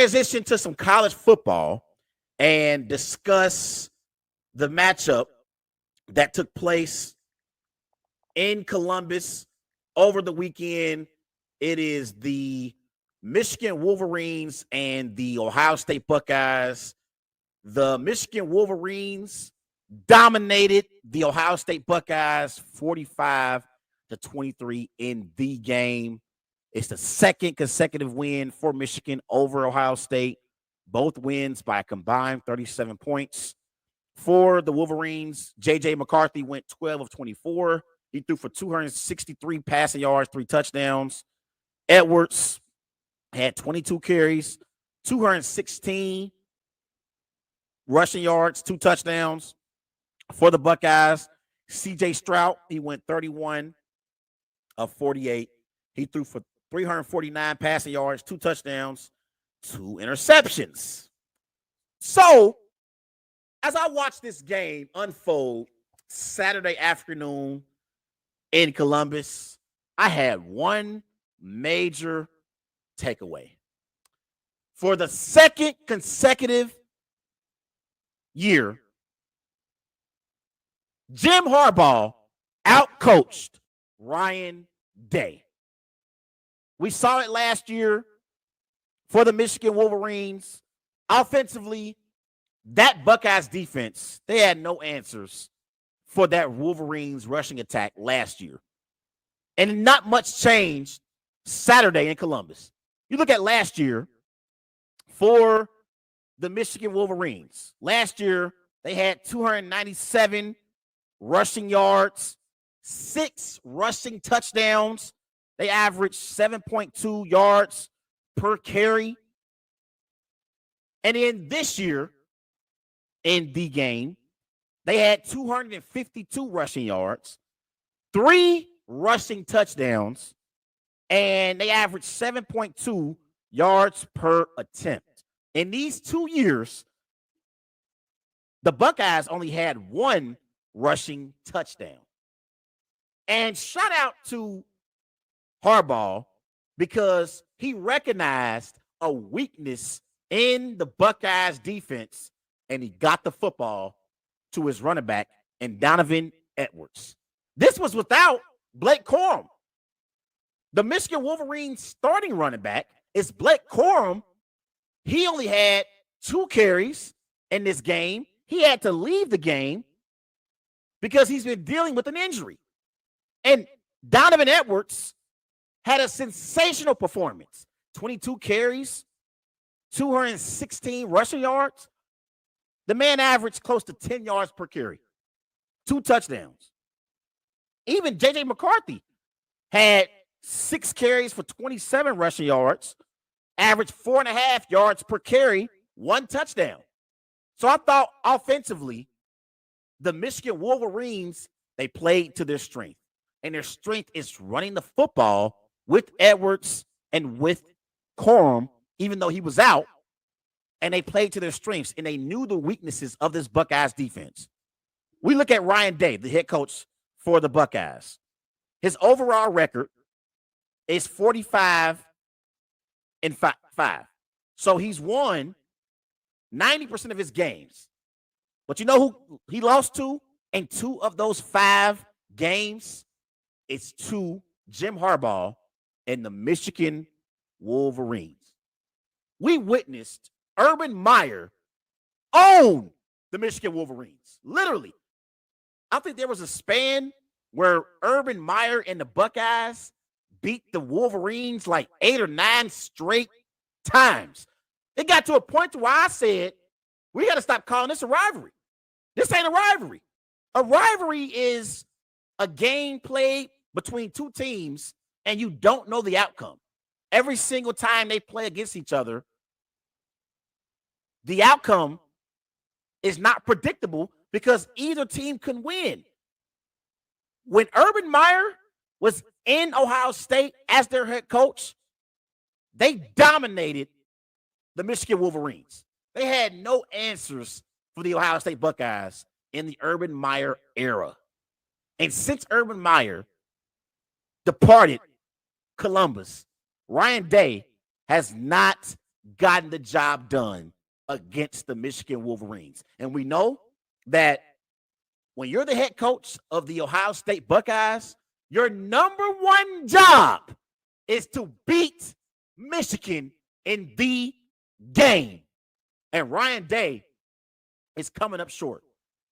transition to some college football and discuss the matchup that took place in Columbus over the weekend. It is the Michigan Wolverines and the Ohio State Buckeyes. The Michigan Wolverines dominated the Ohio State Buckeyes 45-23 in the game. It's the second consecutive win for Michigan over Ohio State. Both wins by a combined 37 points. For the Wolverines, J.J. McCarthy went 12 of 24. He threw for 263 passing yards, 3 touchdowns. Edwards had 22 carries, 216 rushing yards, 2 touchdowns. For the Buckeyes, C.J. Stroud, he went 31 of 48. He threw for 349 passing yards, 2 touchdowns, 2 interceptions. So, as I watched this game unfold Saturday afternoon in Columbus, I had one major takeaway. For the second consecutive year, Jim Harbaugh outcoached Ryan Day. We saw it last year for the Michigan Wolverines. Offensively, that Buckeyes defense, they had no answers for that Wolverines rushing attack last year. And not much changed Saturday in Columbus. You look at last year for the Michigan Wolverines. Last year, they had 297 rushing yards, 6 rushing touchdowns. They averaged 7.2 yards per carry. And in this year, in the game, they had 252 rushing yards, 3 rushing touchdowns, and they averaged 7.2 yards per attempt. In these 2 years, the Buckeyes only had 1 rushing touchdown. And shout out to Harbaugh because he recognized a weakness in the Buckeyes defense and he got the football to his running back and Donovan Edwards. This was without Blake Corum. The Michigan Wolverines starting running back is Blake Corum. He only had 2 carries in this game. He had to leave the game because he's been dealing with an injury. And Donovan Edwards had a sensational performance. 22 carries, 216 rushing yards. The man averaged close to 10 yards per carry, 2 touchdowns. Even J.J. McCarthy had 6 carries for 27 rushing yards, averaged 4.5 yards per carry, 1 touchdown. So I thought offensively, the Michigan Wolverines, they played to their strength. And their strength is running the football with Edwards and with Corum, even though he was out. And they played to their strengths, and they knew the weaknesses of this Buckeyes defense. We look at Ryan Day, the head coach for the Buckeyes. His overall record is 45-5. So he's won 90% of his games. But you know who he lost to? In 2 of those 5 games, it's to Jim Harbaugh and the Michigan Wolverines. We witnessed Urban Meyer own the Michigan Wolverines. Literally. I think there was a span where Urban Meyer and the Buckeyes beat the Wolverines like 8 or 9 straight times. It got to a point where I said, we got to stop calling this a rivalry. This ain't a rivalry. A rivalry is a game played between 2 teams and you don't know the outcome. Every single time they play against each other, the outcome is not predictable because either team can win. When Urban Meyer was in Ohio State as their head coach, they dominated the Michigan Wolverines. They had no answers for the Ohio State Buckeyes in the Urban Meyer era. And since Urban Meyer departed Columbus, Ryan Day has not gotten the job done against the Michigan Wolverines. And we know that when you're the head coach of the Ohio State Buckeyes, your number one job is to beat Michigan in the game. And Ryan Day is coming up short.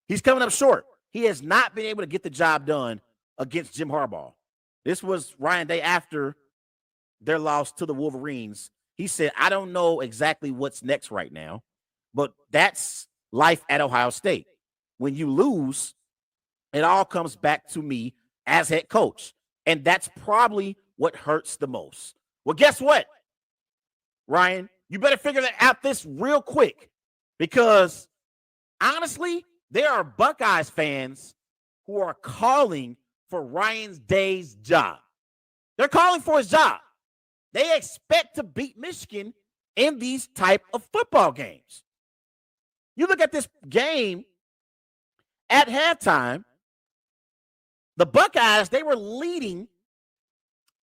He's coming up short. He has not been able to get the job done against Jim Harbaugh. This was Ryan Day after their loss to the Wolverines. He said, I don't know exactly what's next right now, but that's life at Ohio State. When you lose, it all comes back to me as head coach. And that's probably what hurts the most. Well, guess what, Ryan? You better figure that out this real quick, because honestly, there are Buckeyes fans who are calling for Ryan Day's job. They're calling for his job. They expect to beat Michigan in these type of football games. You look at this game at halftime, the Buckeyes, they were leading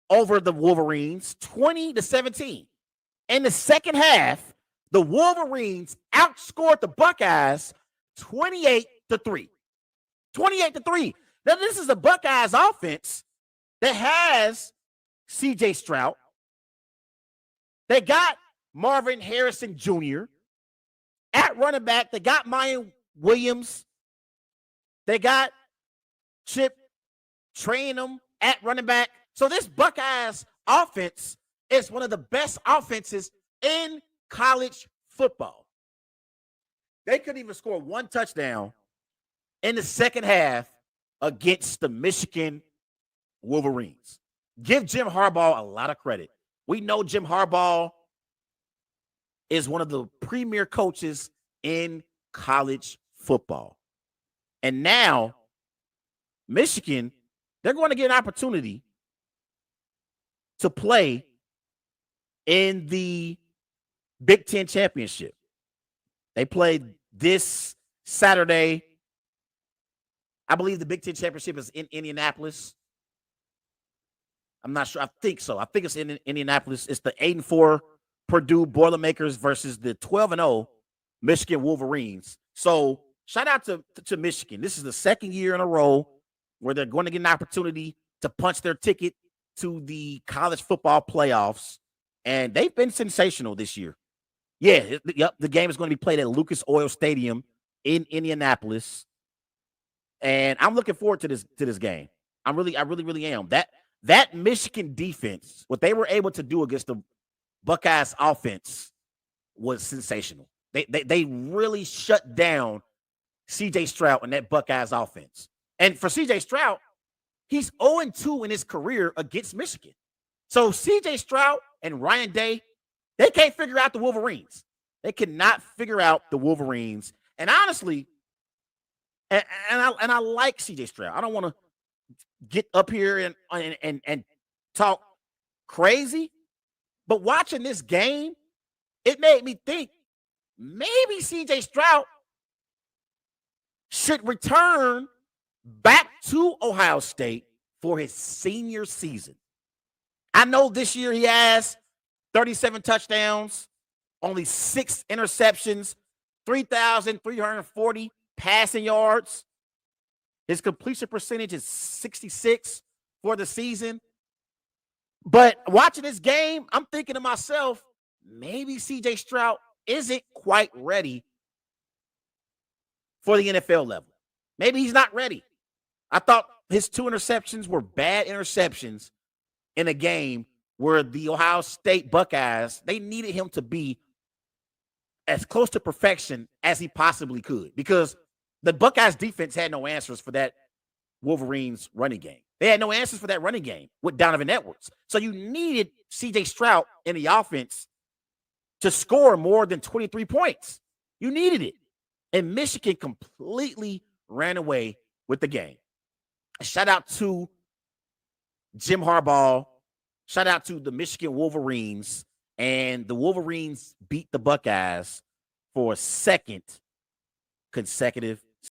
over the Wolverines 20-17. In the second half, the Wolverines outscored the Buckeyes 28-3. 28-3. Now, this is the Buckeyes offense that has C.J. Stroud. They got Marvin Harrison Jr. at running back. They got Mayan Williams. They got Chip Trayanum at running back. So this Buckeyes offense is one of the best offenses in college football. They couldn't even score one touchdown in the second half against the Michigan Wolverines. Give Jim Harbaugh a lot of credit. We know Jim Harbaugh is one of the premier coaches in college football. And now, Michigan, they're going to get an opportunity to play in the Big Ten Championship. They play this Saturday. I believe the Big Ten Championship is in Indianapolis. I'm not sure. I think so. I think it's in Indianapolis. It's the 8-4 Purdue Boilermakers versus the 12-0 Michigan Wolverines. So shout out to Michigan. This is the second year in a row where they're going to get an opportunity to punch their ticket to the college football playoffs. And they've been sensational this year. Yeah, the game is going to be played at Lucas Oil Stadium in Indianapolis. And I'm looking forward to this game. I really am. That Michigan defense, what they were able to do against the Buckeyes offense was sensational. They really shut down C.J. Stroud and that Buckeyes offense. And for C.J. Stroud, he's 0-2 in his career against Michigan. So C.J. Stroud and Ryan Day, they can't figure out the Wolverines. They cannot figure out the Wolverines. And honestly, and I like C.J. Stroud. I don't want to get up here and talk crazy, but watching this game, it made me think maybe C.J. Stroud should return back to Ohio State for his senior season. I know this year he has 37 touchdowns, only 6 interceptions, 3,340 passing yards. His completion percentage is 66 for the season. But watching this game, I'm thinking to myself, maybe C.J. Stroud isn't quite ready for the NFL level. Maybe he's not ready. I thought his 2 interceptions were bad interceptions in a game where the Ohio State Buckeyes, they needed him to be as close to perfection as he possibly could, because the Buckeyes defense had no answers for that Wolverines running game. They had no answers for that running game with Donovan Edwards. So you needed C.J. Stroud in the offense to score more than 23 points. You needed it. And Michigan completely ran away with the game. Shout out to Jim Harbaugh. Shout out to the Michigan Wolverines. And the Wolverines beat the Buckeyes for a second consecutive